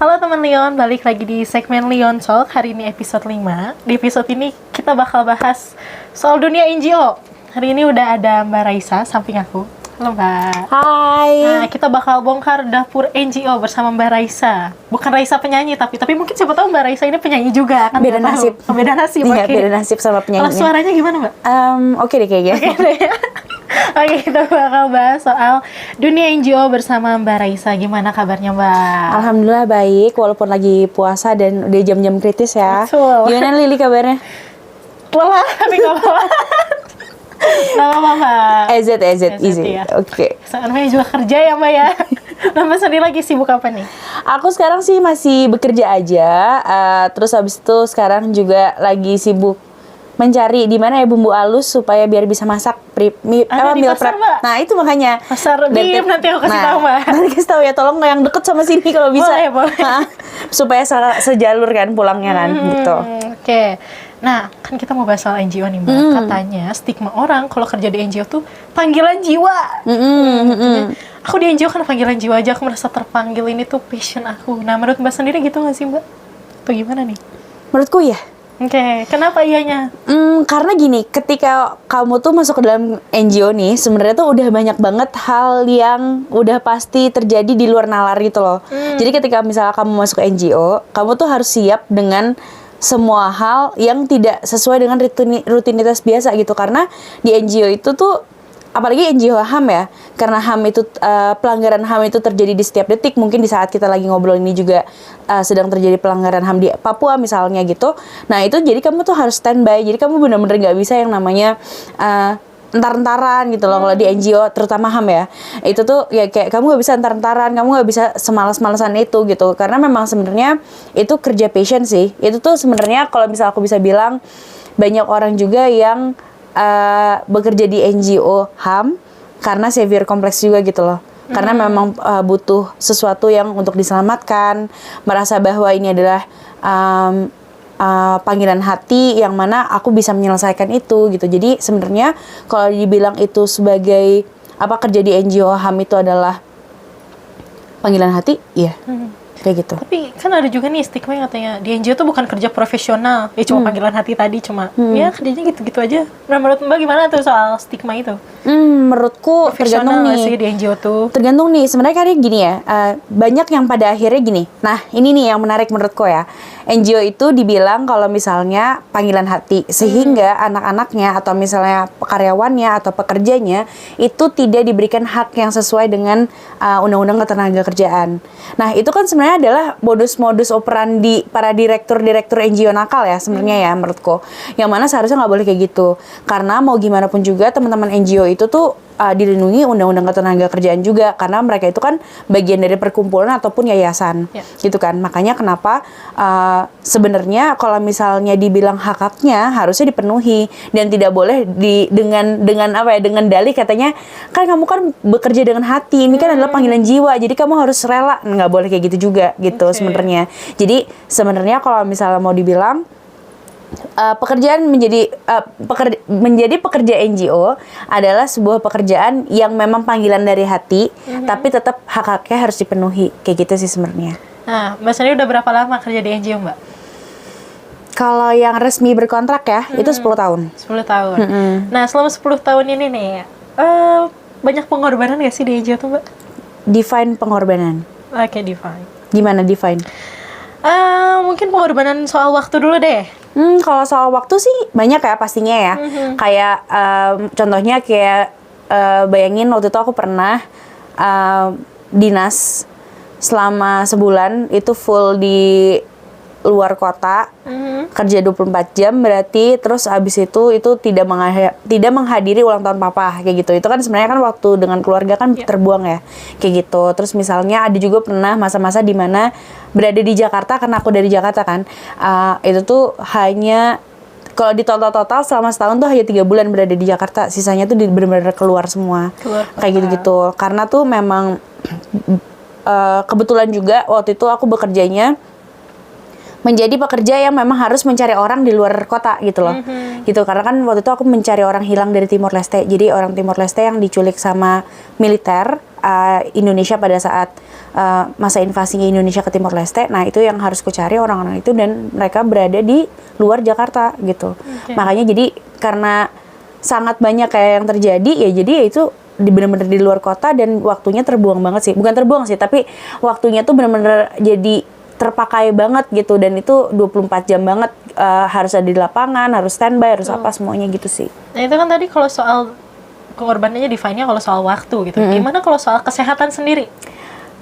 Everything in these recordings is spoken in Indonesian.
Halo teman Leon, balik lagi di segmen Leon Talk. Hari ini episode 5. Di episode ini kita bakal bahas soal dunia NGO. Hari ini udah ada Mbak Raisa samping aku. Halo Mbak. Hai. Nah, kita bakal bongkar dapur NGO bersama Mbak Raisa. Bukan Raisa penyanyi, tapi mungkin siapa tahu Mbak Raisa ini penyanyi juga kan? Beda nasib. Beda nasib, Iya, oke. beda nasib sama penyanyinya. Kalau suaranya gimana Mbak? Oke deh kayaknya. Oke, kita bakal bahas soal dunia NGO bersama Mbak Raisa. Gimana kabarnya Mbak? Alhamdulillah baik, walaupun lagi puasa dan udah jam-jam kritis ya. Betul. Gimana Lili kabarnya? Lelah, tapi gak apa-apa. Gak apa-apa. EZ, easy. Ya. Oke. Namanya juga kerja ya Mbak ya. Nah Mbak sendiri lagi sibuk apa nih? Aku sekarang sih masih bekerja aja. Terus habis itu sekarang juga lagi sibuk mencari di mana ya bumbu halus supaya biar bisa masak Ada di meal pasar, prep. Mbak? Nah itu makanya. Pasar Bim, nanti aku kasih tahu Mbak. Nanti kasih tahu ya, tolong yang deket sama sini kalau bisa. Boleh. Supaya sejalur kan pulangnya kan gitu. Oke. Nah, kan kita mau bahas soal NGO nih Mbak. Katanya stigma orang kalau kerja di NGO tuh panggilan jiwa. Aku di NGO kan panggilan jiwa aja, aku merasa terpanggil, ini tuh passion aku. Nah, menurut Mbak sendiri gitu nggak sih Mbak? Atau gimana nih? Menurutku ya. Oke, kenapa iyanya? Karena gini, ketika kamu tuh masuk ke dalam NGO nih, sebenarnya tuh udah banyak banget hal yang udah pasti terjadi di luar nalar gitu loh. Jadi ketika misalnya kamu masuk ke NGO, kamu tuh harus siap dengan semua hal yang tidak sesuai dengan rutinitas biasa gitu. Karena di NGO itu tuh, apalagi NGO HAM ya, karena HAM itu pelanggaran HAM itu terjadi di setiap detik. Mungkin di saat kita lagi ngobrol ini juga sedang terjadi pelanggaran HAM di Papua misalnya gitu. Nah itu jadi kamu tuh harus standby. Jadi kamu benar-benar nggak bisa yang namanya entar-entaran gitu loh. Kalau di NGO terutama HAM ya, itu tuh ya kayak kamu nggak bisa entar-entaran, kamu nggak bisa semalas-malasan itu gitu. Karena memang sebenarnya itu kerja passion sih. Itu tuh sebenarnya kalau misal aku bisa bilang, banyak orang juga yang bekerja di NGO HAM karena severe kompleks juga gitu loh. Karena memang butuh sesuatu yang untuk diselamatkan, merasa bahwa ini adalah panggilan hati yang mana aku bisa menyelesaikan itu gitu. Jadi sebenarnya kalau dibilang itu sebagai kerja di NGO HAM itu adalah panggilan hati, iya. Kayak gitu. Tapi kan ada juga nih stigma yang katanya di NGO tuh bukan kerja profesional, ya cuma panggilan hati tadi, cuma ya kerjanya gitu-gitu aja. Nah, menurut Mbak gimana tuh soal stigma itu? Menurutku tergantung Profesional nggak nih. sih di NGO tuh? Tergantung nih, sebenarnya kan gini ya, banyak yang pada akhirnya gini. Nah, ini nih yang menarik menurutku ya. NGO itu dibilang kalau misalnya panggilan hati, sehingga anak-anaknya atau misalnya karyawannya atau pekerjanya itu tidak diberikan hak yang sesuai dengan undang-undang ketenagakerjaan. Nah, itu kan sebenarnya adalah modus operandi para direktur NGO nakal ya sebenarnya ya menurutku. Yang mana seharusnya nggak boleh kayak gitu. Karena mau gimana pun juga teman-teman NGO itu tuh dilindungi undang-undang ketenagakerjaan juga, karena mereka itu kan bagian dari perkumpulan ataupun yayasan, gitu kan. Makanya kenapa sebenarnya kalau misalnya dibilang hak-haknya harusnya dipenuhi dan tidak boleh dengan dalih katanya kan kamu kan bekerja dengan hati, ini kan adalah panggilan jiwa, jadi kamu harus rela. Nggak boleh kayak gitu juga gitu sebenarnya. Jadi sebenarnya kalau misalnya mau dibilang pekerjaan menjadi pekerja NGO adalah sebuah pekerjaan yang memang panggilan dari hati, tapi tetap hak-haknya harus dipenuhi, kayak gitu sih sebenarnya. Nah, Mbak sendiri udah berapa lama kerja di NGO Mbak? Kalau yang resmi berkontrak ya, itu 10 tahun. 10 tahun. Nah, selama 10 tahun ini nih, banyak pengorbanan nggak sih di NGO tuh Mbak? Define pengorbanan. Oke, define. Gimana define? Mungkin pengorbanan soal waktu dulu deh. Kalau soal waktu sih banyak ya pastinya ya. Kayak contohnya kayak bayangin waktu itu aku pernah dinas selama sebulan itu full di luar kota, kerja 24 jam berarti, terus abis itu tidak menghadiri ulang tahun papa kayak gitu. Itu kan sebenarnya kan waktu dengan keluarga kan terbuang ya kayak gitu. Terus misalnya ada juga pernah masa-masa di mana berada di Jakarta, karena aku dari Jakarta kan, itu tuh hanya kalau di total selama setahun tuh hanya 3 bulan berada di Jakarta, sisanya tuh benar-benar keluar semua kayak gitu-gitu. Karena tuh memang kebetulan juga waktu itu aku bekerjanya menjadi pekerja yang memang harus mencari orang di luar kota gitu loh. Gitu, karena kan waktu itu aku mencari orang hilang dari Timor Leste. Jadi orang Timor Leste yang diculik sama militer Indonesia pada saat masa invasinya Indonesia ke Timor Leste. Nah itu yang harus ku cari orang-orang itu, dan mereka berada di luar Jakarta gitu. Makanya jadi karena sangat banyak kayak yang terjadi ya, jadi ya itu benar-benar di luar kota dan waktunya terbuang banget sih. Bukan terbuang sih, tapi waktunya tuh benar-benar jadi terpakai banget gitu, dan itu 24 jam banget, harus ada di lapangan, harus standby, harus apa semuanya gitu sih. Nah itu kan tadi kalau soal pengorbanannya define-nya kalau soal waktu gitu. Gimana kalau soal kesehatan sendiri?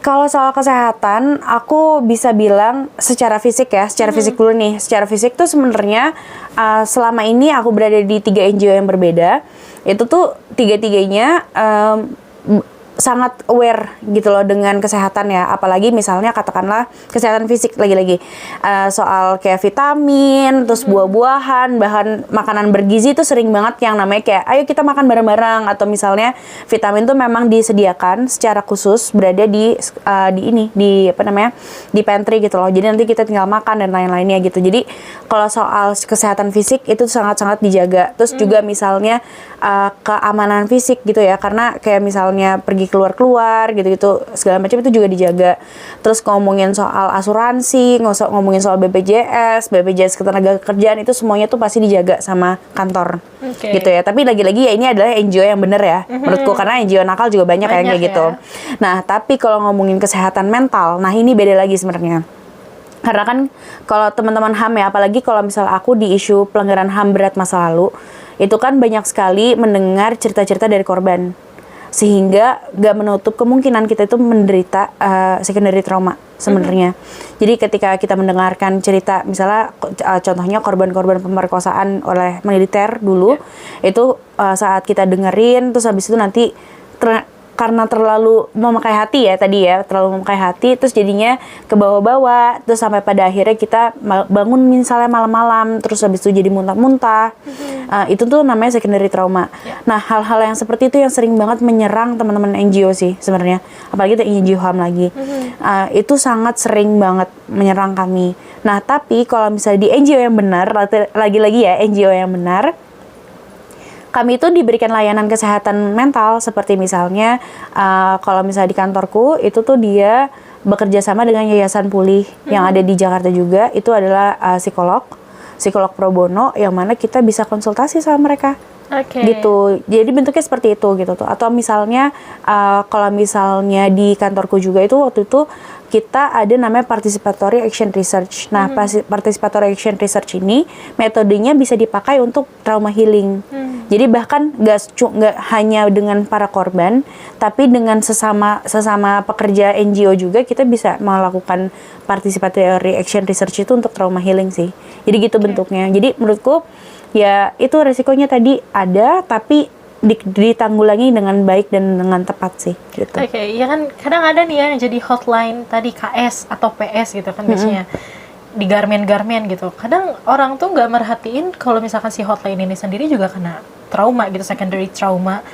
Kalau soal kesehatan, aku bisa bilang secara fisik ya, secara fisik dulu nih. Secara fisik tuh sebenarnya selama ini aku berada di 3 NGO yang berbeda, itu tuh tiga-tiganya sangat aware gitu loh dengan kesehatan ya, apalagi misalnya katakanlah kesehatan fisik lagi-lagi, soal kayak vitamin, terus buah-buahan, bahan makanan bergizi itu sering banget yang namanya kayak ayo kita makan bareng-bareng, atau misalnya vitamin tuh memang disediakan secara khusus berada di di pantry gitu loh, jadi nanti kita tinggal makan dan lain-lainnya gitu. Jadi kalau soal kesehatan fisik itu sangat-sangat dijaga. Terus juga misalnya keamanan fisik gitu ya, karena kayak misalnya pergi keluar-keluar gitu-gitu segala macam itu juga dijaga. Terus ngomongin soal asuransi, ngomongin soal BPJS ketenagakerjaan, itu semuanya tuh pasti dijaga sama kantor. Gitu ya. Tapi lagi-lagi ya ini adalah NGO yang bener ya menurutku, karena NGO nakal juga banyak yang kayak gitu. Nah, tapi kalau ngomongin kesehatan mental, nah ini beda lagi sebenarnya. Karena kan kalau teman-teman HAM ya, apalagi kalau misal aku di isu pelanggaran HAM berat masa lalu, itu kan banyak sekali mendengar cerita-cerita dari korban, sehingga gak menutup kemungkinan kita itu menderita secondary trauma sebenarnya. Jadi ketika kita mendengarkan cerita, misalnya contohnya korban-korban pemerkosaan oleh militer dulu, itu saat kita dengerin, terus habis itu nanti karena terlalu memakai hati ya tadi ya, terlalu memakai hati, terus jadinya ke bawah-bawah, terus sampai pada akhirnya kita bangun misalnya malam-malam, terus habis itu jadi muntah-muntah. Itu tuh namanya secondary trauma. Nah, hal-hal yang seperti itu yang sering banget menyerang teman-teman NGO sih sebenarnya, apalagi NGO HAM lagi. Itu sangat sering banget menyerang kami. Nah, tapi kalau misalnya di NGO yang benar, lagi-lagi ya NGO yang benar, kami itu diberikan layanan kesehatan mental, seperti misalnya kalau misalnya di kantorku itu tuh dia bekerja sama dengan Yayasan Pulih yang ada di Jakarta juga. Itu adalah psikolog pro bono, yang mana kita bisa konsultasi sama mereka. Gitu. Jadi bentuknya seperti itu gitu tuh. Atau misalnya kalau misalnya di kantorku juga itu waktu itu kita ada namanya participatory action research. Nah, participatory action research ini metodenya bisa dipakai untuk trauma healing. Jadi bahkan nggak hanya dengan para korban, tapi dengan sesama pekerja NGO juga kita bisa melakukan participatory action research itu untuk trauma healing sih. Jadi gitu bentuknya. Jadi menurutku ya itu resikonya tadi ada, tapi ditanggulangi dengan baik dan dengan tepat sih gitu. Ya kan kadang ada nih ya yang jadi hotline tadi KS atau PS gitu kan biasanya di garmen gitu. Kadang orang tuh nggak merhatiin kalau misalkan si hotline ini sendiri juga kena trauma gitu, secondary trauma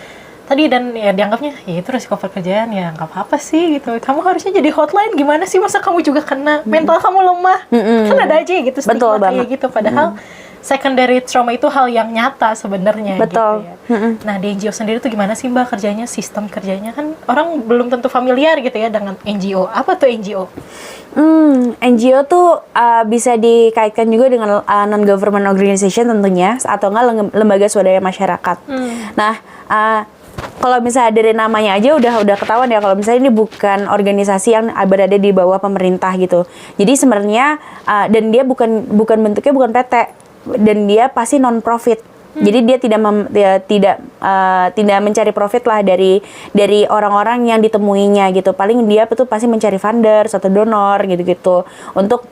tadi, dan ya dianggapnya ya itu resiko pekerjaan, ya nggak apa-apa sih gitu. Kamu harusnya jadi hotline, gimana sih masa kamu juga kena, mental kamu lemah. Kan ada aja gitu stigma kayak gitu, padahal secondary trauma itu hal yang nyata sebenarnya. Betul. Gitu ya. Nah, di NGO sendiri tuh gimana sih Mbak kerjanya, sistem kerjanya? Kan orang belum tentu familiar gitu ya dengan NGO. Apa tuh NGO? NGO tuh bisa dikaitkan juga dengan non-government organization tentunya, atau enggak lembaga swadaya masyarakat. Nah, kalau misalnya dari namanya aja udah ketahuan ya, kalau misalnya ini bukan organisasi yang berada di bawah pemerintah gitu. Jadi sebenarnya dan dia bukan bentuknya bukan PT, dan dia pasti non profit. Jadi dia tidak mencari profit lah dari orang-orang yang ditemuinya gitu. Paling dia tuh pasti mencari funders atau donor gitu-gitu untuk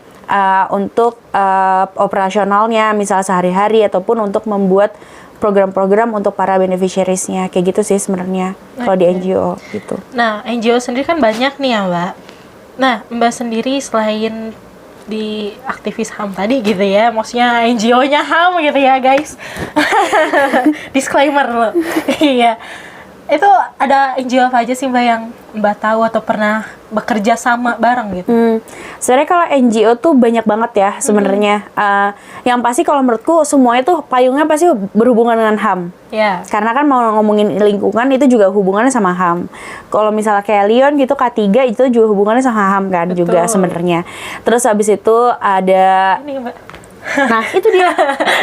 operasionalnya, misal sehari-hari, ataupun untuk membuat program-program untuk para beneficiaries-nya, kayak gitu sih sebenarnya kalau di NGO gitu. Nah, NGO sendiri kan banyak nih ya Mbak. Nah, Mbak sendiri selain di aktivis HAM tadi gitu ya, maksudnya NGO-nya HAM gitu ya guys. Disclaimer loh. Iya. Itu ada NGO apa aja sih Mbak yang Mbak tahu atau pernah bekerja sama bareng gitu? Sebenarnya kalau NGO tuh banyak banget ya sebenarnya. Yang pasti kalau menurutku semuanya tuh payungnya pasti berhubungan dengan HAM. Ya. Karena kan mau ngomongin lingkungan itu juga hubungannya sama HAM. Kalau misalnya kayak Lyon gitu K3 itu juga hubungannya sama HAM kan. Betul. Juga sebenarnya. Terus habis itu ada Ini Mbak. nah itu dia.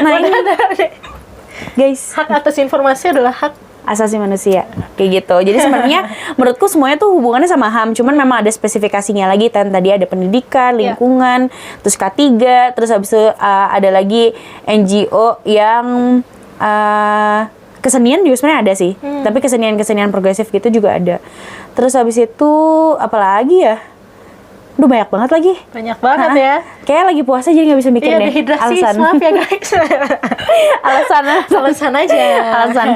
Nah ini guys, Hak atas informasi adalah hak asasi manusia kayak gitu. Jadi sebenarnya menurutku semuanya tuh hubungannya sama HAM, cuman memang ada spesifikasinya lagi kan. Tadi ada pendidikan, lingkungan, terus K3, terus habis itu ada lagi NGO yang kesenian juga sebenarnya ada sih. Tapi kesenian progresif gitu juga ada. Terus habis itu apalagi ya? Duh banyak banget lagi. banyak banget ya. Kayak lagi puasa jadi nggak bisa mikir deh. Dehidrasi, Alasan. maaf ya guys. Alasan aja. Alasan.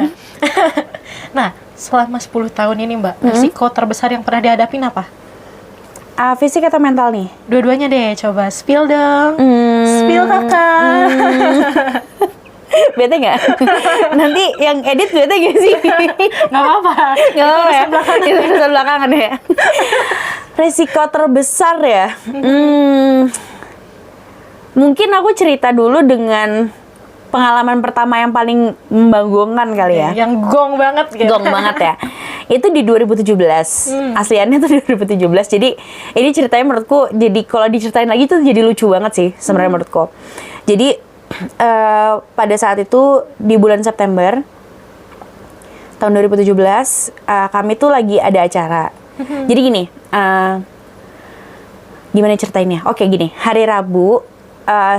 Nah, selama 10 tahun ini Mbak, risiko terbesar yang pernah dihadapin apa? Fisik atau mental nih? Dua-duanya deh, coba spill dong. Spill kakak. Bete nggak? Nanti yang edit bete gak sih? Nggak apa-apa. Nggak apa-apa ya? Itu urusan belakangan ya? Risiko terbesar ya? Mungkin aku cerita dulu dengan pengalaman pertama yang paling membagongkan kali ya. Yang gong banget gitu. Gong banget ya. Itu di 2017. Asliannya tuh di 2017. Jadi ini ceritanya menurutku, jadi kalau diceritain lagi tuh jadi lucu banget sih sebenarnya menurutku. Jadi pada saat itu di bulan September tahun 2017 kami tuh lagi ada acara. Jadi gini, gimana ceritainnya? Oke gini, hari Rabu,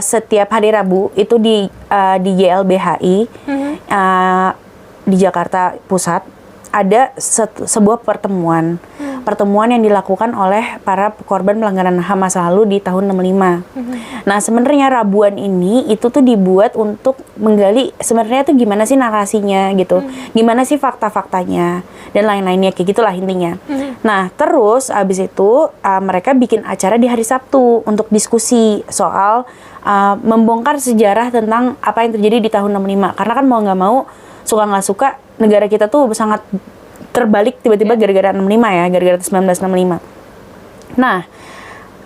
setiap hari Rabu itu di YLBHI di Jakarta Pusat ada sebuah pertemuan yang dilakukan oleh para korban pelanggaran HAM masa lalu di tahun 65. Nah sebenarnya Rabuan ini itu tuh dibuat untuk menggali sebenarnya tuh gimana sih narasinya gitu, gimana sih fakta-faktanya dan lain-lainnya kayak gitulah intinya. Nah terus abis itu mereka bikin acara di hari Sabtu untuk diskusi soal membongkar sejarah tentang apa yang terjadi di tahun 65. Karena kan mau nggak mau, suka nggak suka, negara kita tuh sangat terbalik tiba-tiba gara-gara 65 ya, gara-gara 1965. Nah,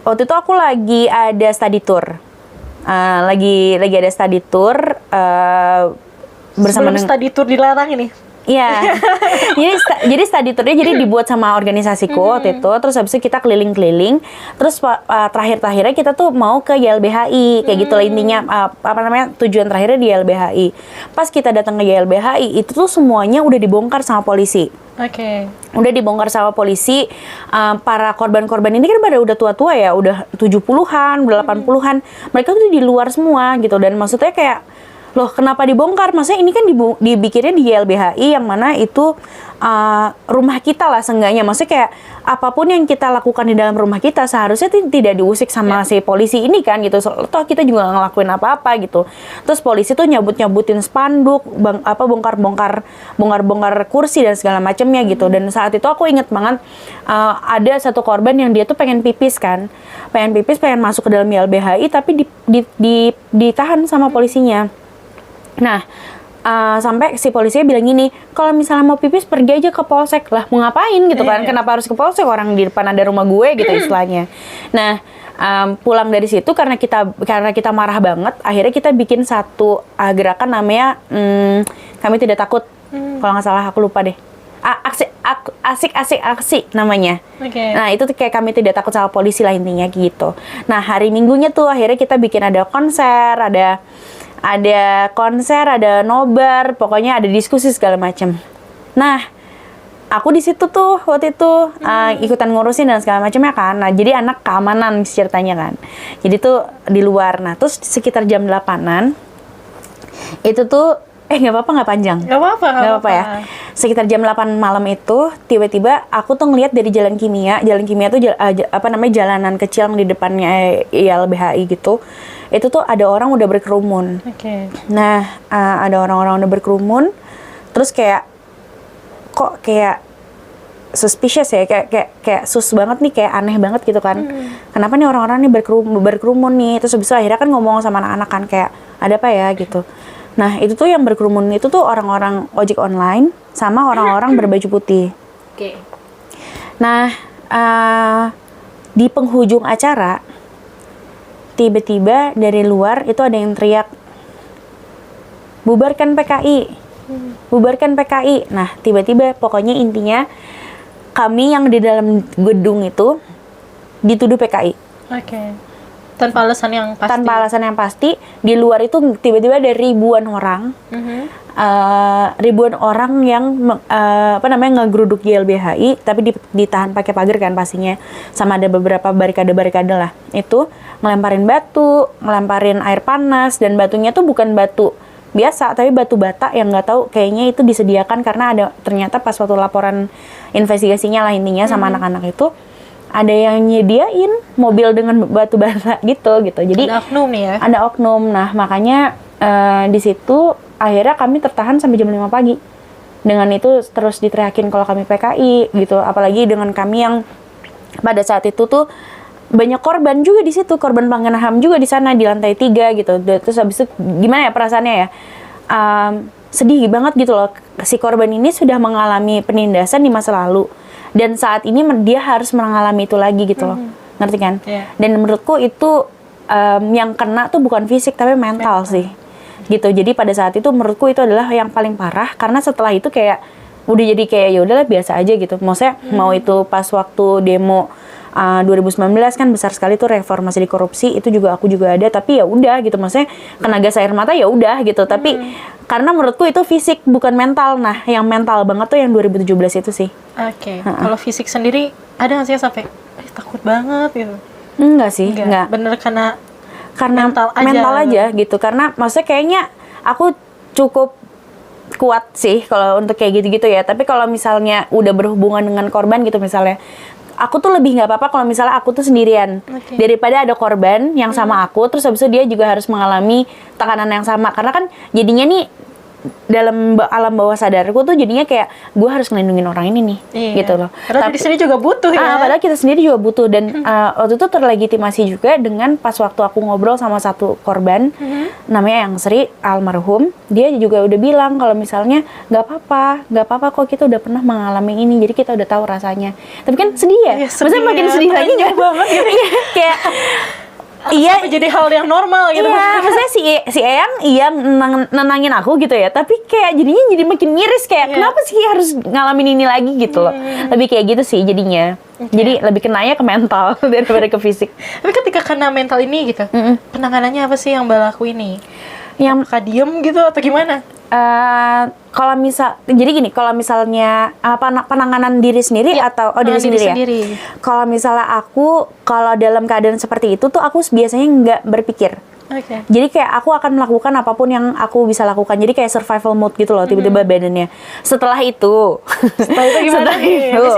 waktu itu aku lagi ada study tour. Lagi ada study tour bersama Sebelum study tour dilarang ini. Iya. jadi study tournya jadi dibuat sama organisasiku waktu itu. Terus habis itu kita keliling-keliling. Terus terakhir-terakhirnya kita tuh mau ke YLBHI kayak gitu lah intinya. Tujuan terakhirnya di YLBHI. Pas kita datang ke YLBHI itu tuh semuanya udah dibongkar sama polisi. Oke. Udah dibongkar sama polisi. Para korban-korban ini kan pada udah tua-tua ya, udah 70-an, udah 80-an. Mereka tuh di luar semua gitu. Dan maksudnya kayak, loh kenapa dibongkar? Maksudnya ini kan dibikinnya di YLBHI yang mana itu rumah kita lah seenggaknya. Maksudnya kayak apapun yang kita lakukan di dalam rumah kita seharusnya tidak diusik sama si polisi ini kan gitu. Toh kita juga nggak ngelakuin apa-apa gitu. Terus polisi tuh nyabut-nyabutin spanduk, bongkar-bongkar kursi dan segala macamnya gitu. Dan saat itu aku inget banget ada satu korban yang dia tuh pengen pipis kan. Pengen masuk ke dalam YLBHI tapi ditahan sama polisinya. Nah, sampai si polisinya bilang gini, kalau misalnya mau pipis pergi aja ke polsek. Lah mau ngapain gitu kan? Kenapa harus ke polsek? Orang di depan ada rumah gue gitu istilahnya. Nah, pulang dari situ karena kita marah banget, akhirnya kita bikin satu gerakan namanya Kami Tidak Takut. Kalau nggak salah aku lupa deh. Aksi namanya. Okay. Nah itu tuh kayak Kami Tidak Takut sama polisi lah intinya gitu. Nah hari Minggunya tuh akhirnya kita bikin ada konser, ada nobar, pokoknya ada diskusi segala macam. Nah, aku di situ tuh waktu itu ikutan ngurusin dan segala macamnya kan. Nah, jadi anak keamanan ceritanya kan. Jadi tuh di luar. Nah, terus sekitar jam 8-an itu tuh nggak apa-apa nggak panjang. Nggak apa-apa Ya. Sekitar jam 8 malam itu tiba-tiba aku tuh ngeliat dari Jalan Kimia tuh jalanan kecil yang di depannya YLBHI gitu. Itu tuh ada orang udah berkerumun. Okay. Nah, ada orang-orang udah berkerumun. Terus kayak suspicious ya, kayak sus banget nih, kayak aneh banget gitu kan. Kenapa nih orang-orang nih berkerumun nih? Terus habis itu akhirnya kan ngomong sama anak-anak kan kayak ada apa ya gitu. Nah, itu tuh yang berkerumun itu tuh orang-orang ojek online sama orang-orang berbaju putih. Oke. Nah, di penghujung acara, tiba-tiba dari luar itu ada yang teriak, bubarkan PKI, bubarkan PKI. Nah, tiba-tiba pokoknya intinya kami yang di dalam gedung itu dituduh PKI. Oke. Tanpa alasan yang pasti. Tanpa alasan yang pasti, di luar itu tiba-tiba ada ribuan orang, ribuan orang yang ngegeruduk YLBHI, tapi ditahan pakai pagar kan pastinya, sama ada beberapa barikade-barikade lah. Itu ngelemparin batu, ngelemparin air panas, dan batunya tuh bukan batu biasa, tapi batu bata yang nggak tahu kayaknya itu disediakan karena ada ternyata pas waktu laporan investigasinya lah intinya sama anak-anak itu. Ada yang nyediain mobil dengan batu bata gitu. Jadi ada oknum nih ya? Ada oknum. Nah, makanya di situ akhirnya kami tertahan sampai jam 5 pagi. Dengan itu terus diteriakin kalau kami PKI gitu. Apalagi dengan kami yang pada saat itu tuh banyak korban juga di situ, korban pelanggaran HAM juga di sana di lantai 3 gitu. Terus habis itu gimana ya perasaannya ya? Sedih banget gitu loh. Si korban ini sudah mengalami penindasan di masa lalu. Dan saat ini dia harus mengalami itu lagi gitu loh, ngerti kan? Yeah. Dan menurutku itu yang kena tuh bukan fisik tapi mental sih, gitu. Jadi pada saat itu menurutku itu adalah yang paling parah karena setelah itu kayak udah jadi kayak ya udahlah biasa aja gitu. Maksudnya mau itu pas waktu demo 2019 kan besar sekali tuh reformasi di korupsi, itu juga aku juga ada, tapi ya udah gitu, maksudnya kena gas air mata ya udah gitu. Tapi karena menurutku itu fisik bukan mental. Nah, yang mental banget tuh yang 2017 itu sih. Oke. Kalau fisik sendiri ada nggak sih yang sampai takut banget gitu? Enggak sih, enggak. Bener karena mental aja gitu. Karena maksudnya kayaknya aku cukup kuat sih kalau untuk kayak gitu-gitu ya. Tapi kalau misalnya udah berhubungan dengan korban gitu misalnya, aku tuh lebih nggak apa-apa kalau misalnya aku tuh sendirian daripada ada korban yang sama aku, terus habis itu dia juga harus mengalami tekanan yang sama. Karena kan jadinya nih dalam alam bawah sadarku tuh jadinya kayak gue harus ngelindungin orang ini nih, gitu loh. Padahal di sini juga butuh ya. Padahal kita sendiri juga butuh. Dan waktu itu terlegitimasi juga dengan pas waktu aku ngobrol sama satu korban, namanya yang Sri, almarhum. Dia juga udah bilang kalau misalnya nggak apa-apa kok, kita udah pernah mengalami ini, jadi kita udah tahu rasanya. Tapi kan sedih ya, maksudnya makin sedih lagi nggak banget gitu. Kayak iya, jadi hal yang normal gitu. Iya, maksudnya si Eyang nenangin aku gitu ya, tapi kayak jadinya jadi makin miris kayak kenapa sih harus ngalamin ini lagi gitu loh. Lebih kayak gitu sih jadinya. Jadi lebih kenanya ke mental daripada ke fisik. Tapi ketika kena mental ini gitu, penanganannya apa sih yang Mbak lakuin nih? Yang diem gitu atau gimana? Kalau misalnya penanganan diri sendiri atau diri sendiri ya. Kalau misalnya kalau dalam keadaan seperti itu tuh aku biasanya nggak berpikir. Jadi kayak aku akan melakukan apapun yang aku bisa lakukan. Jadi kayak survival mode gitu loh, tiba-tiba badannya. Setelah itu gimana?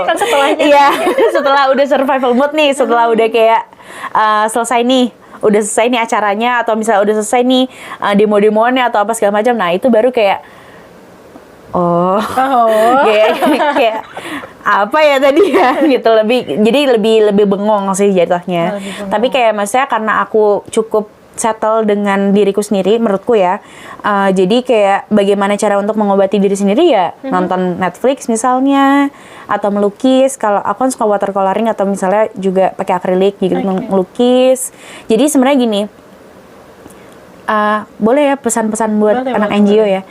Kan setelahnya. Iya, setelah udah survival mode nih, setelah udah kayak selesai nih acaranya, atau misalnya udah selesai nih demo-demoannya atau apa segala macam. Nah, itu baru kayak kayak apa ya tadi ya gitu, lebih bengong sih jatuhnya. Tapi kayak maksudnya karena aku cukup settle dengan diriku sendiri menurutku ya, jadi kayak bagaimana cara untuk mengobati diri sendiri ya nonton Netflix misalnya, atau melukis. Kalau aku kan suka watercoloring atau misalnya juga pakai akrilik gitu melukis. Jadi sebenarnya gini, boleh ya pesan-pesan buat anak NGO ya.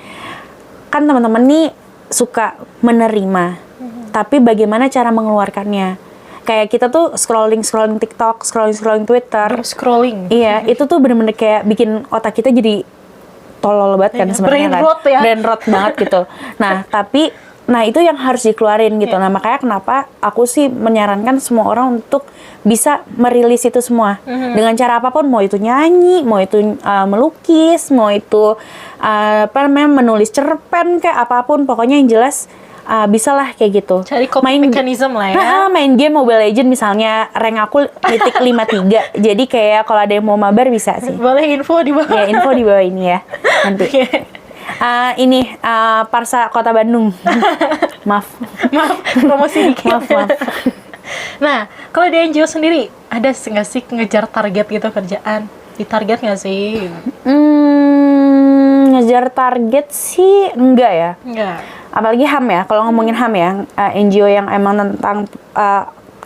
Kan teman-teman nih suka menerima, tapi bagaimana cara mengeluarkannya? Kayak kita tuh scrolling TikTok, scrolling Twitter. Iya, itu tuh bener-bener kayak bikin otak kita jadi tolol banget kan sebenarnya kan. Brain rot banget gitu. Nah itu yang harus dikeluarin gitu. Nah makanya kenapa aku sih menyarankan semua orang untuk bisa merilis itu semua dengan cara apapun, mau itu nyanyi, mau itu melukis, mau itu menulis cerpen kayak apapun, pokoknya yang jelas bisa lah kayak gitu. Cari coping mechanism lah ya. Main game Mobile Legends misalnya, rank aku titik 53. Jadi kayak kalau ada yang mau mabar bisa sih. Boleh info di bawah. Ya, info di bawah ini ya. Nanti. Parsa Kota Bandung. Maaf, promosi dikit. Maaf. Nah, kalau di NGO sendiri ada nggak sih ngejar target gitu kerjaan? Ditarget nggak sih? ngejar target sih enggak ya. Enggak. Apalagi HAM ya, kalau ngomongin HAM ya, NGO yang emang tentang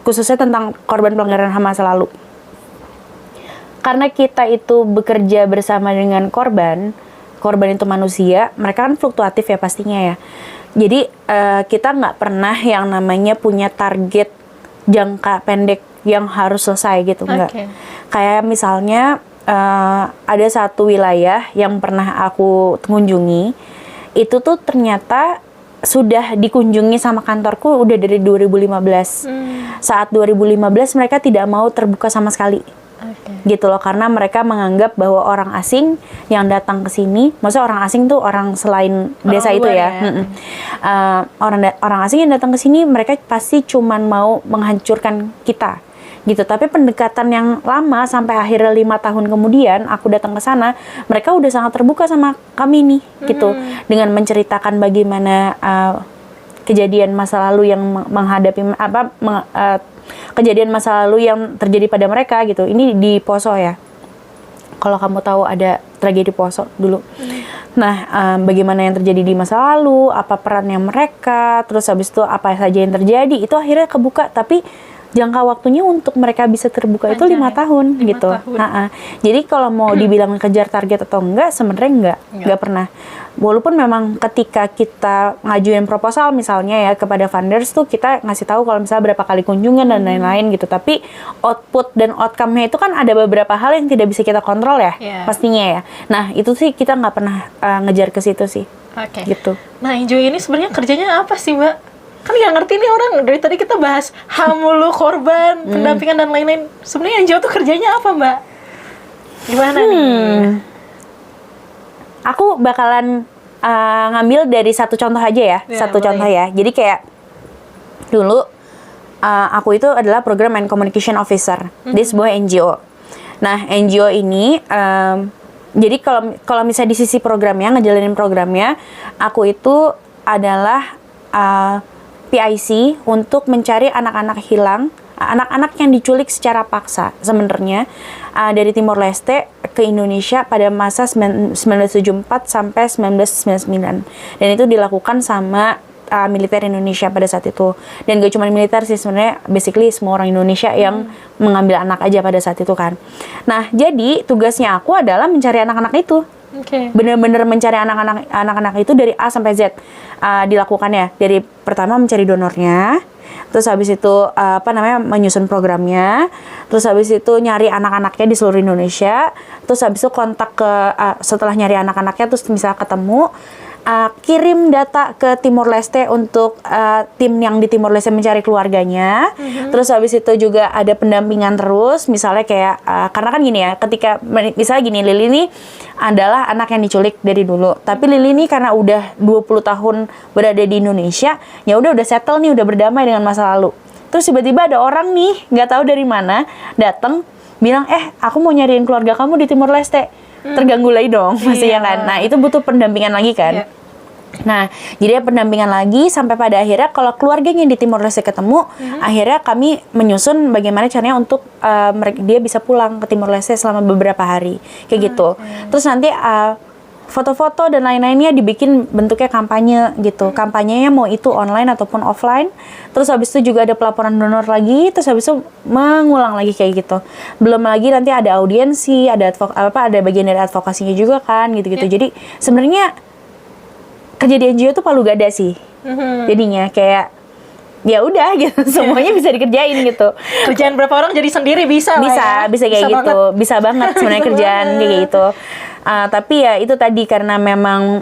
khususnya tentang korban pelanggaran HAM masa lalu. Karena kita itu bekerja bersama dengan korban itu manusia, mereka kan fluktuatif ya pastinya ya. Jadi kita nggak pernah yang namanya punya target jangka pendek yang harus selesai gitu, enggak. Kayak misalnya ada satu wilayah yang pernah aku kunjungi, itu tuh ternyata sudah dikunjungi sama kantorku udah dari 2015. Saat 2015 mereka tidak mau terbuka sama sekali. Gitu loh, karena mereka menganggap bahwa orang asing yang datang ke sini, maksudnya orang asing tuh orang selain desa itu ya. Orang asing yang datang ke sini mereka pasti cuman mau menghancurkan kita. Gitu, tapi pendekatan yang lama sampai akhirnya 5 tahun kemudian aku datang ke sana, mereka udah sangat terbuka sama kami nih, gitu, dengan menceritakan bagaimana kejadian masa lalu yang menghadapi kejadian masa lalu yang terjadi pada mereka gitu. Ini di Poso ya. Kalau kamu tahu ada tragedi Poso dulu. Nah, bagaimana yang terjadi di masa lalu, apa perannya mereka, terus habis itu apa saja yang terjadi, itu akhirnya kebuka, tapi jangka waktunya untuk mereka bisa terbuka itu 5 tahun gitu. Jadi kalau mau dibilang kejar target atau enggak, sebenarnya enggak pernah. Walaupun memang ketika kita ngajuin proposal misalnya ya kepada funders tuh kita ngasih tahu kalau misalnya berapa kali kunjungan dan lain-lain gitu. Tapi output dan outcome-nya itu kan ada beberapa hal yang tidak bisa kita kontrol ya, pastinya ya. Nah itu sih kita nggak pernah ngejar ke situ sih. Gitu. Nah NGO ini sebenarnya kerjanya apa sih Mbak? Kan nggak ngerti nih orang, dari tadi kita bahas HAM mulu, korban, pendampingan dan lain-lain. Sebenarnya NGO tuh kerjanya apa Mbak? Gimana nih? Aku bakalan ngambil dari satu contoh aja ya, satu contoh ya. Jadi kayak dulu aku itu adalah Program and Communication Officer di sebuah NGO. Nah NGO ini, jadi kalau misalnya di sisi programnya, ngejalanin programnya, aku itu adalah PIC untuk mencari anak-anak hilang, anak-anak yang diculik secara paksa sebenarnya dari Timor Leste ke Indonesia pada masa 1974 sampai 1999. Dan itu dilakukan sama militer Indonesia pada saat itu. Dan gak cuma militer sih, sebenarnya basically semua orang Indonesia yang mengambil anak aja pada saat itu kan. Nah, jadi tugasnya aku adalah mencari anak-anak itu. Bener-bener mencari anak-anak itu dari A sampai Z dilakukannya. Dari pertama mencari donornya, terus habis itu menyusun programnya, terus habis itu nyari anak-anaknya di seluruh Indonesia, terus habis itu kontak ke setelah nyari anak-anaknya terus bisa ketemu, kirim data ke Timor Leste untuk tim yang di Timor Leste mencari keluarganya. Terus habis itu juga ada pendampingan terus, misalnya kayak karena kan gini ya, ketika misalnya gini, Lili ini adalah anak yang diculik dari dulu, tapi Lili ini karena udah 20 tahun berada di Indonesia, ya udah settle nih, udah berdamai dengan masa lalu. Terus tiba-tiba ada orang nih nggak tahu dari mana datang bilang, aku mau nyariin keluarga kamu di Timor Leste. Terganggu lagi dong, pasti ya kan. Nah itu butuh pendampingan lagi kan. Nah, jadi pendampingan lagi sampai pada akhirnya kalau keluarganya di Timor Leste ketemu, akhirnya kami menyusun bagaimana caranya untuk dia bisa pulang ke Timor Leste selama beberapa hari, kayak gitu. Terus nanti foto-foto dan lain-lainnya dibikin bentuknya kampanye gitu. Kampanyenya mau itu online ataupun offline. Terus habis itu juga ada pelaporan donor lagi, terus habis itu mengulang lagi kayak gitu. Belum lagi nanti ada audiensi, ada ada bagian dari advokasinya juga kan gitu-gitu. Jadi sebenarnya kerja di NGO tuh palu gada sih. Jadinya kayak ya udah gitu, semuanya bisa dikerjain gitu. Kerjaan berapa orang jadi sendiri bisa kayak gitu. Bisa banget sebenarnya kerjaan kayak gitu. Tapi ya itu tadi karena memang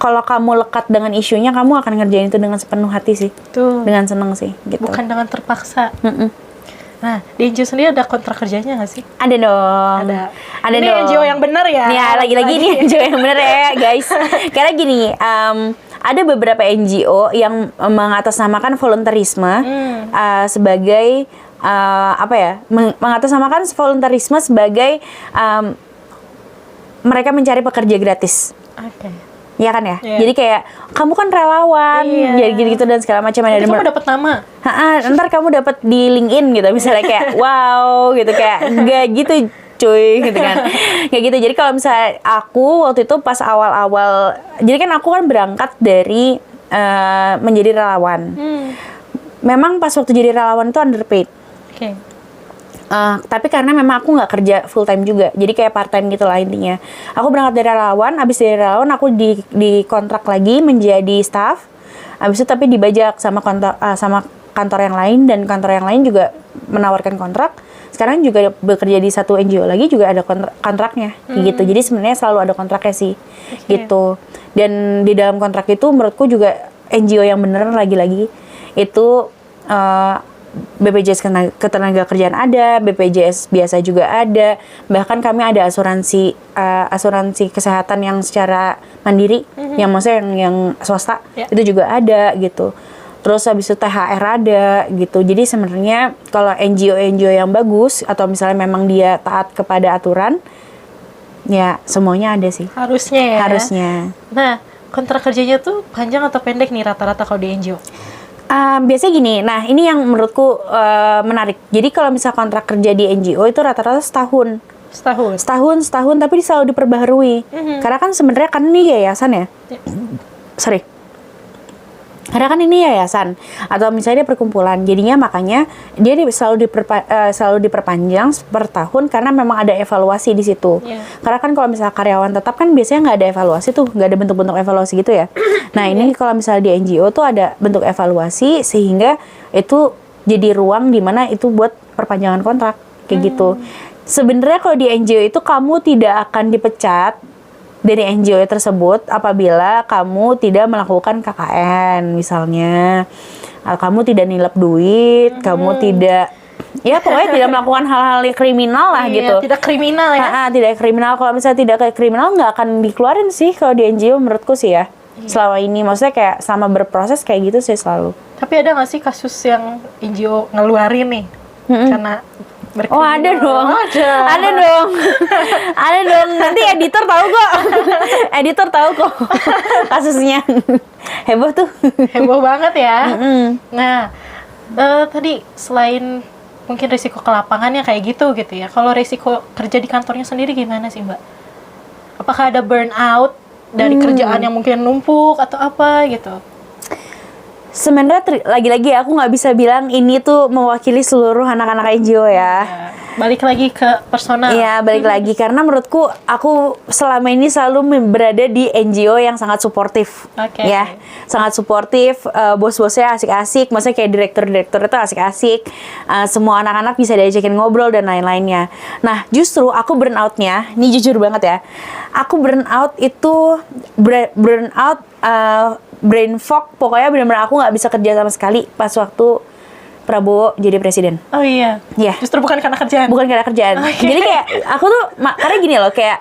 kalau kamu lekat dengan isunya, kamu akan ngerjain itu dengan sepenuh hati sih. Dengan seneng sih gitu. Bukan dengan terpaksa. Nah, di NGO sendiri ada kontrak kerjanya nggak sih? Ada dong. Ada ini dong. NGO yang benar ya? Ya, lagi-lagi ini NGO yang benar ya, guys. Karena gini, ada beberapa NGO yang mengatasnamakan volunteerisme sebagai mengatasnamakan volunteerisme sebagai mereka mencari pekerja gratis. Ya kan ya? Jadi kayak kamu kan relawan, jadi gitu-gitu dan segala macam. Nanti kamu dapat nama. Ntar kamu dapat di LinkedIn gitu, misalnya kayak wow gitu, kayak enggak gitu. cuy gitu kan. Kayak gitu. Jadi kalau misalnya aku waktu itu pas awal-awal, jadi kan aku kan berangkat dari menjadi relawan. Memang pas waktu jadi relawan itu underpaid. Oke. Tapi karena memang aku nggak kerja full time juga, jadi kayak part time gitu lah intinya. Aku berangkat dari relawan, abis dari relawan aku di kontrak lagi menjadi staff. Abis itu tapi dibajak sama kantor yang lain, dan kantor yang lain juga menawarkan kontrak. Sekarang juga bekerja di satu NGO lagi juga ada kontraknya gitu. Jadi sebenarnya selalu ada kontraknya sih gitu. Dan di dalam kontrak itu menurutku juga NGO yang beneran lagi-lagi itu BPJS Ketenagakerjaan ada, BPJS biasa juga ada, bahkan kami ada asuransi kesehatan yang secara mandiri, yang maksudnya yang swasta itu juga ada gitu. Terus habis itu THR ada gitu. Jadi sebenarnya kalau NGO yang bagus atau misalnya memang dia taat kepada aturan, ya semuanya ada sih. Harusnya ya. Harusnya. Nah, kontrak kerjanya tuh panjang atau pendek nih rata-rata kalau di NGO? Biasanya gini, nah ini yang menurutku menarik. Jadi kalau misal kontrak kerja di NGO itu rata-rata setahun, tapi selalu diperbaharui. Karena kan sebenarnya kan ini yayasan ya. Karena kan ini yayasan atau misalnya dia perkumpulan, jadinya makanya dia selalu diperpanjang per tahun karena memang ada evaluasi di situ. Karena kan kalau misalnya karyawan tetap kan biasanya nggak ada evaluasi tuh, nggak ada bentuk-bentuk evaluasi gitu ya. Nah ini kalau misalnya di NGO tuh ada bentuk evaluasi sehingga itu jadi ruang di mana itu buat perpanjangan kontrak kayak gitu. Sebenarnya kalau di NGO itu kamu tidak akan dipecat dari NGO tersebut apabila kamu tidak melakukan KKN misalnya, kamu tidak nilap duit, kamu tidak, ya pokoknya tidak melakukan hal-hal kriminal lah gitu. Tidak kriminal ya? Tidak kriminal. Kalau misalnya tidak kayak kriminal nggak akan dikeluarin sih kalau di NGO menurutku sih ya. Selama ini, maksudnya kayak selama berproses kayak gitu sih selalu. Tapi ada nggak sih kasus yang NGO ngeluarin nih karena Oh ada dong, ada dong. Nanti editor tahu kok, kasusnya heboh tuh. Heboh banget ya. Nah, tadi selain mungkin risiko ke lapangannya kayak gitu ya. Kalau risiko kerja di kantornya sendiri gimana sih Mbak? Apakah ada burnout dari kerjaan yang mungkin numpuk atau apa gitu? Sebenarnya lagi-lagi aku nggak bisa bilang ini tuh mewakili seluruh anak-anak NGO ya. Balik lagi ke personal. Iya, balik lagi karena menurutku aku selama ini selalu berada di NGO yang sangat suportif. Ya, sangat suportif, bos-bosnya asik-asik, maksudnya kayak direktur-direktur itu asik-asik. Semua anak-anak bisa diajakin ngobrol dan lain-lainnya. Nah, justru aku burnout-nya, ini jujur banget ya. Aku burnout itu brain fog, pokoknya benar-benar aku nggak bisa kerja sama sekali pas waktu Prabowo jadi presiden. Oh iya. Ya. Justru bukan karena kerjaan. Bukan karena kerjaan. Jadi kayak aku tuh karena gini loh, kayak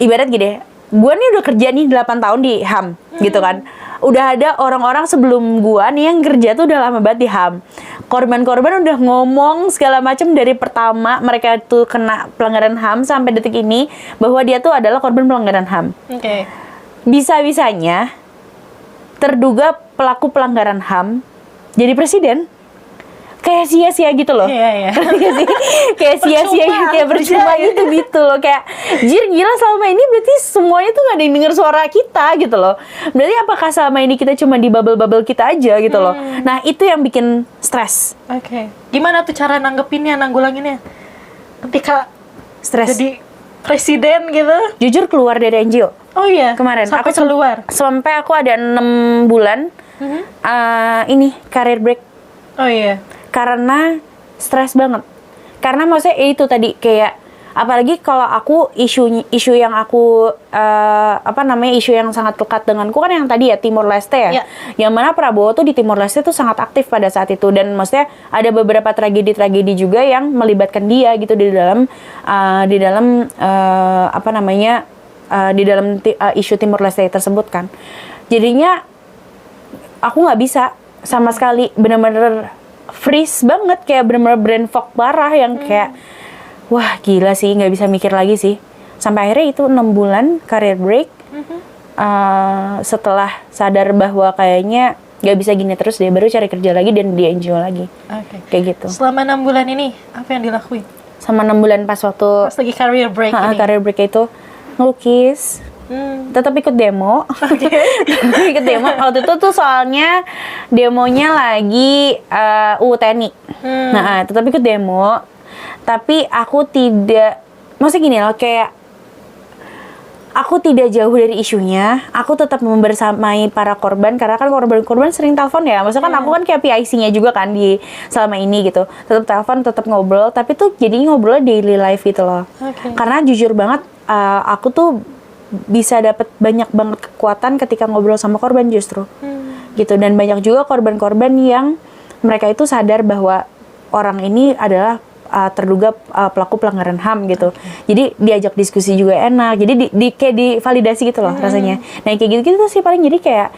ibarat gini, gue nih udah kerja nih 8 tahun di HAM gitu kan. Udah ada orang-orang sebelum gue nih yang kerja tuh udah lama banget di HAM. Korban-korban udah ngomong segala macam dari pertama mereka tuh kena pelanggaran HAM sampai detik ini bahwa dia tuh adalah korban pelanggaran HAM. Bisa-bisanya terduga pelaku pelanggaran HAM jadi presiden, kayak sia-sia gitu loh. Iya. Kayak sia-sia gitu, kayak percuma gitu loh. Kayak gila selama ini berarti semuanya tuh gak ada yang denger suara kita gitu loh. Berarti apakah selama ini kita cuma di bubble-bubble kita aja gitu loh. Nah itu yang bikin stres. Gimana tuh cara nanggulanginnya ketika stres jadi presiden gitu? Jujur keluar dari NGO. Oh iya, kemarin sampai aku keluar. Sampai aku ada 6 bulan ini career break. Oh iya. Karena stres banget. Karena maksudnya itu tadi kayak apalagi kalau aku isu yang aku isu yang sangat lekat denganku kan yang tadi ya Timor Leste ya. Yang mana Prabowo tuh di Timor Leste tuh sangat aktif pada saat itu, dan maksudnya ada beberapa tragedi-tragedi juga yang melibatkan dia gitu di dalam isu Timor Leste tersebut kan. Jadinya aku nggak bisa sama sekali, bener-bener freeze banget, kayak bener-bener brain fog parah yang kayak wah gila sih, nggak bisa mikir lagi sih. Sampai akhirnya itu 6 bulan career break. Setelah sadar bahwa kayaknya nggak bisa gini terus, dia baru cari kerja lagi dan di NGO lagi. Kayak gitu. Selama 6 bulan ini apa yang dilakuin? sama 6 bulan pas waktu Pas lagi career break ini. career break itu ngelukis. Tetap ikut demo. Tetap ikut demo. Waktu itu tuh soalnya demonya lagi UU TNI. Nah, tetap ikut demo. Tapi aku tidak, maksudnya gini loh, kayak aku tidak jauh dari isunya. Aku tetap membersamai para korban karena kan korban-korban sering telepon ya. Maksudnya kan aku kan kayak PIC-nya juga kan di selama ini gitu. Tetap telepon, tetap ngobrol, tapi tuh jadi ngobrol daily life gitu loh. Karena jujur banget aku tuh bisa dapat banyak banget kekuatan ketika ngobrol sama korban justru. Gitu, dan banyak juga korban-korban yang mereka itu sadar bahwa orang ini adalah terduga pelaku pelanggaran HAM gitu. Jadi diajak diskusi juga enak. Jadi kayak divalidasi gitu loh rasanya. Nah, kayak gitu-gitu sih paling, jadi kayak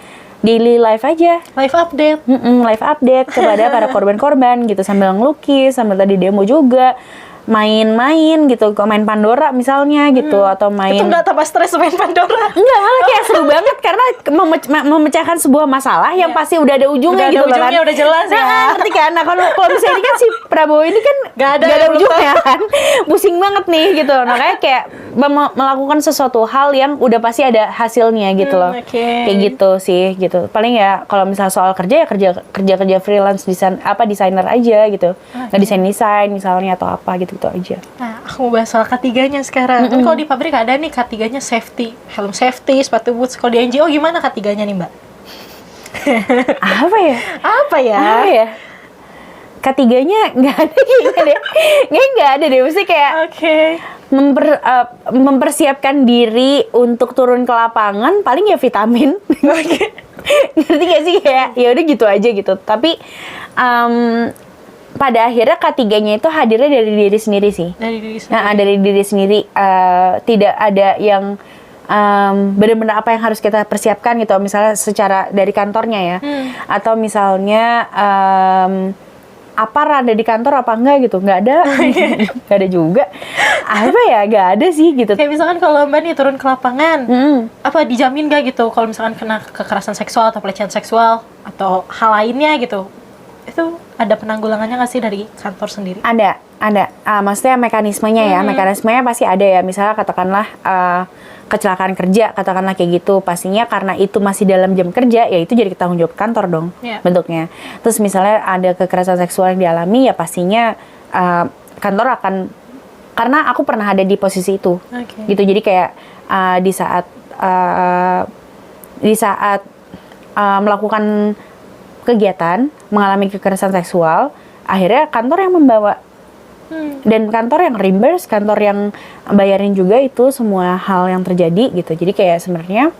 daily life aja. Live update. Live update kepada para korban-korban gitu, sambil ngelukis, sambil tadi demo juga. Main-main gitu, kok main Pandora misalnya gitu, atau main. Itu nggak tambah stres main Pandora? Enggak, malah kayak seru banget karena memecahkan sebuah masalah yang pasti udah ada ujungnya Udah gitu ada ujungnya, kan. udah jelas ya. Nah, ngerti kan? Nah, kalau misalnya ini kan si Prabowo ini kan Nggak ada ujungnya kan. Pusing banget nih gitu. Nah, kayak melakukan sesuatu hal yang udah pasti ada hasilnya gitu loh. Kayak gitu sih gitu. Paling ya kalau misalnya soal kerja ya kerja freelance desainer aja gitu. Ngedesain misalnya atau apa gitu aja. Nah, aku mau bahas soal K3-nya sekarang. Kan kalau di pabrik ada nih K3-nya safety, helm safety, sepatu boots. Kalau di NGO gimana K3-nya nih, Mbak? Apa ya? Apa ya? K3-nya nggak ada kayaknya deh. Nggak ada deh. Mesti kayak mempersiapkan diri untuk turun ke lapangan, paling ya vitamin. Ngerti gak sih, kayak ya udah gitu aja gitu. Tapi pada akhirnya K3-nya itu hadirnya dari diri sendiri sih. Dari diri sendiri. Nah, dari diri sendiri, tidak ada yang benar-benar apa yang harus kita persiapkan gitu. Misalnya secara dari kantornya ya, atau misalnya apa ada di kantor apa enggak gitu, nggak ada. Nggak ada juga. Apa ya, nggak ada sih gitu. Kayak misalkan kalau Mbak nih turun ke lapangan, apa dijamin gak gitu kalau misalkan kena kekerasan seksual atau pelecehan seksual atau hal lainnya gitu? Itu ada penanggulangannya nggak sih dari kantor sendiri? Ada. Maksudnya mekanismenya ya, mekanismenya pasti ada ya. Misalnya katakanlah kecelakaan kerja, katakanlah kayak gitu. Pastinya karena itu masih dalam jam kerja, ya itu jadi tanggung jawab kantor dong bentuknya. Terus misalnya ada kekerasan seksual yang dialami, ya pastinya kantor akan, karena aku pernah ada di posisi itu, gitu. Jadi kayak di saat melakukan kegiatan mengalami kekerasan seksual, akhirnya kantor yang membawa dan kantor yang reimburse, kantor yang bayarin juga itu semua hal yang terjadi gitu. Jadi kayak sebenarnya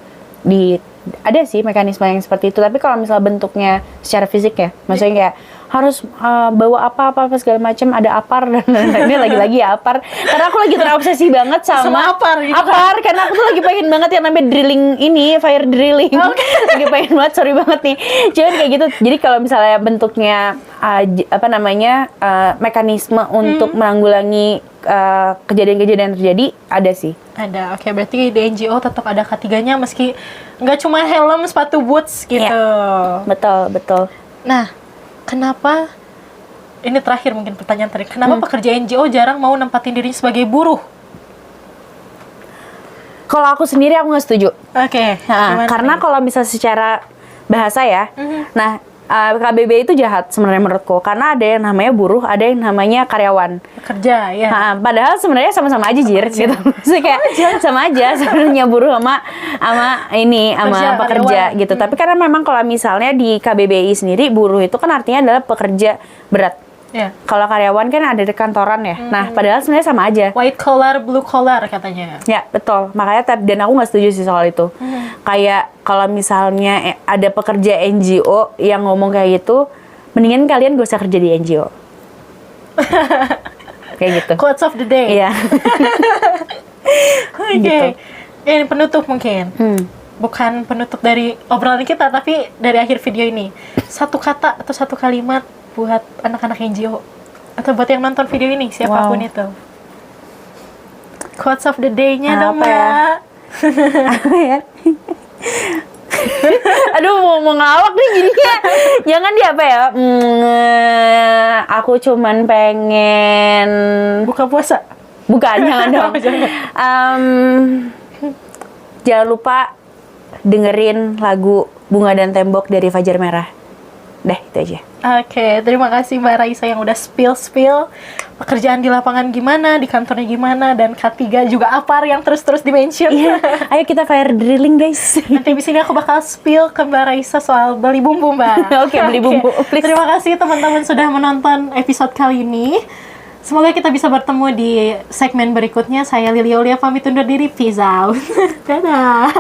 ada sih mekanisme yang seperti itu. Tapi kalau misal bentuknya secara fisik ya, maksudnya kayak harus bawa apa segala macam, ada apar dan ini lagi-lagi ya apar. Karena aku lagi terobsesi banget sama apar gitu apar, karena aku tuh lagi pengen banget yang namanya drilling ini, fire drilling. Lagi pengen banget, sorry banget nih. Cuman kayak gitu. Jadi kalau misalnya bentuknya mekanisme untuk menanggulangi kejadian-kejadian yang terjadi, ada sih. Ada, oke. Berarti di NGO tetap ada K3-nya meski nggak cuma helm, sepatu boots gitu. Ya, betul. Nah, kenapa, ini terakhir mungkin pertanyaan terakhir, kenapa pekerja NGO jarang mau nempatin dirinya sebagai buruh? Kalau aku sendiri aku nggak setuju. Oke. Karena kalau misalnya secara bahasa ya, nah KBB itu jahat sebenarnya menurutku, karena ada yang namanya buruh, ada yang namanya karyawan. Kerja ya. Padahal sebenarnya sama-sama aja jir, gitu. Maksudnya kayak sama aja sebenarnya buruh sama pekerja gitu. Tapi karena memang kalau misalnya di KBBI sendiri, buruh itu kan artinya adalah pekerja berat. Kalau karyawan kan ada di kantoran ya. Nah, padahal sebenarnya sama aja. White collar, blue collar katanya. Ya, betul. Makanya dan aku nggak setuju sih soal itu. Kayak kalau misalnya ada pekerja NGO yang ngomong kayak gitu, mendingan kalian gak usah kerja di NGO. Kayak gitu. Quotes of the day. Iya. Oke. Gitu. Ini penutup mungkin. Bukan penutup dari obrolan kita, tapi dari akhir video ini. Satu kata atau satu kalimat buat anak-anak NGO atau buat yang nonton video ini, siapapun itu. Quotes of the day-nya dong, Mbak. Apa ya? Aduh, mau ngelawak nih jadinya. Jangan di apa ya? Aku cuman pengen Buka puasa. bukan, jangan dong. Jangan lupa dengerin lagu Bunga dan Tembok dari Fajar Merah. Dah, itu aja. Oke, terima kasih Mbak Raisa yang udah spill pekerjaan di lapangan gimana, di kantornya gimana, dan K3 juga Apar yang terus-terus di-mention. Iya, ayo kita fire drilling, guys. Nanti di sini aku bakal spill ke Mbak Raisa soal beli bumbu, Mbak. Oke, beli bumbu, please. Terima kasih teman-teman sudah menonton episode kali ini. Semoga kita bisa bertemu di segmen berikutnya. Saya Lili Aulia pamit undur diri. Peace out. Dadah.